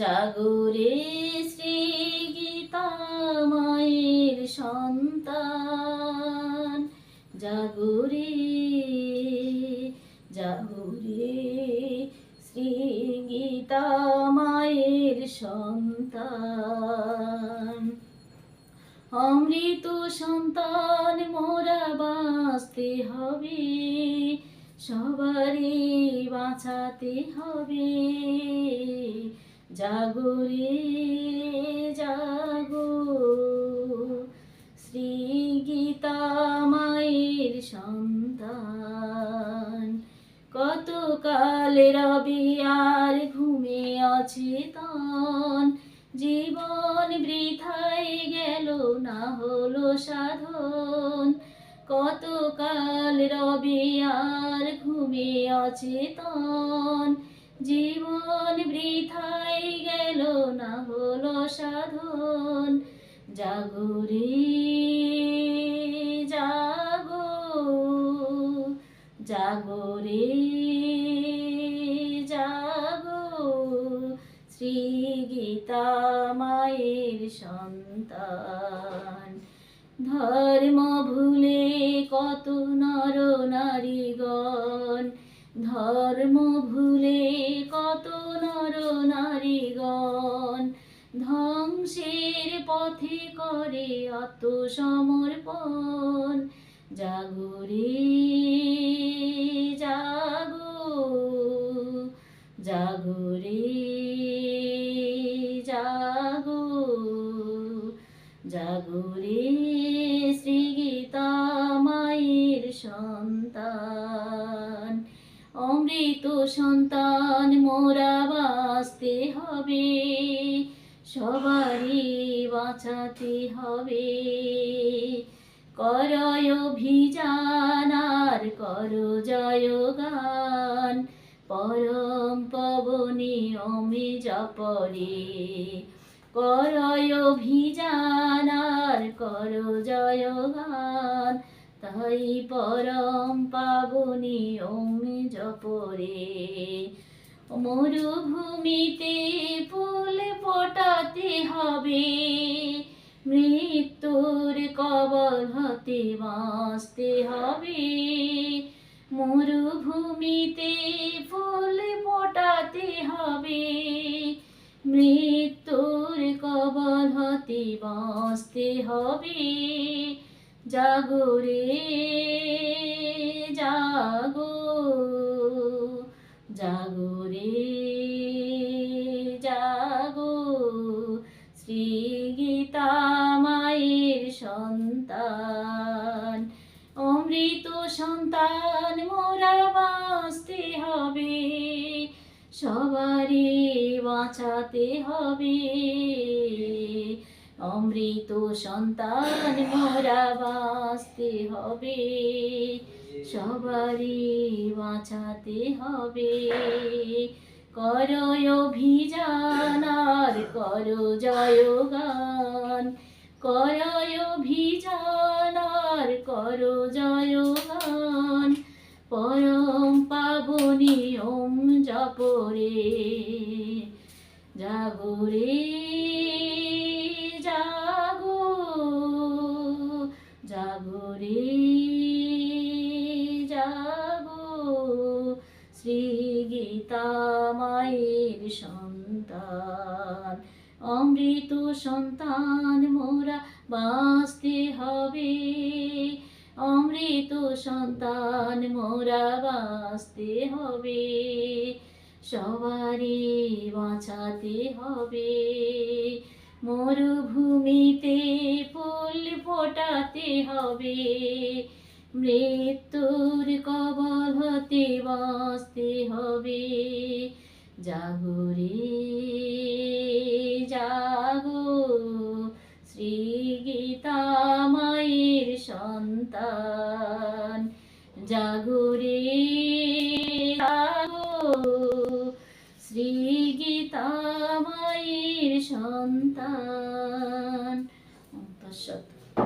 জাগরে শ্রী গীতা মায়ের সন্তান, জাগরে জাগরে শ্রী গীতা মায়ের সন্তান। অমৃত সন্তান মোরা বাঁচতে হবে, সবারই বাঁচাতে হবে। জাগরে জাগো শ্রী গীতা মায়ের সন্তান। কত কাল রবি আর ঘুমে অচেতন, জীবন বৃথায় গেল না হলো সাধন। কত কাল রবি আর ঘুমে অচেতন, জীবন বৃথায় গেল না হলো সাধন। জাগরে জাগো জাগরে জাগো শ্রী গীতা মায়ের সন্তান। ধর্ম ভুলে কত নর নারীগণ, ধর্ম ভুলে কত নর নারীগণ, ধ্বংসের পথে করে আত্মসমর্পণ। জাগরে জাগো জাগরে জাগো জাগরে শ্রী গীতা মায়ের সন্তান। অমৃত সন্তান মোরা বাঁচতে হবে, সবারই বাঁচাতে হবে। করয় অভিযান আর করো জয়গান, পরম পবনে অমে জপরে। করয় অভিযান আর করো জয়গান, তাই পরম পাবনে অমে জপরে। মরুভূমিতে ফুল ফোটাতে হবে, মৃত্যুর কবল হতে বাঁচতে হবে। মরুভূমিতে ফুল ফোটাতে হবে, মৃত্যুর কবল হতে বাঁচতে হবে। জাগরে জাগো জাগরে জাগো শ্রী গীতা মায়ের সন্তান। অমৃত সন্তান মোরা বাঁচতে হবে, সবারই বাঁচাতে হবে। অমৃত সন্তান মোরা বাঁচতে হবে, সবারই বাঁচাতে হবে। করো অভিযান আর করো জয়গান, করো অভিযান আর করো জয়গান, পরম পাবনী ওম জপরে। জাগরে জাগো জাগরে জাগো শ্রী গীতা মায়ের সন্তান। অমৃত সন্তান মোরা বাঁচতে হবে, অমৃত সন্তান মোরা বাঁচতে হবে, সবারই বাঁচাতে হবে। মরুভূমিতে ফুল ফোটাতে হবে, মৃত্যুর কবল হতে বাঁচতে হবে। জাগরে জাগো শ্রী গীতা মায়ের সন্তান। জাগরে জাগো শ্রী গীতা মায়ের সন্তান। তৎসৎ।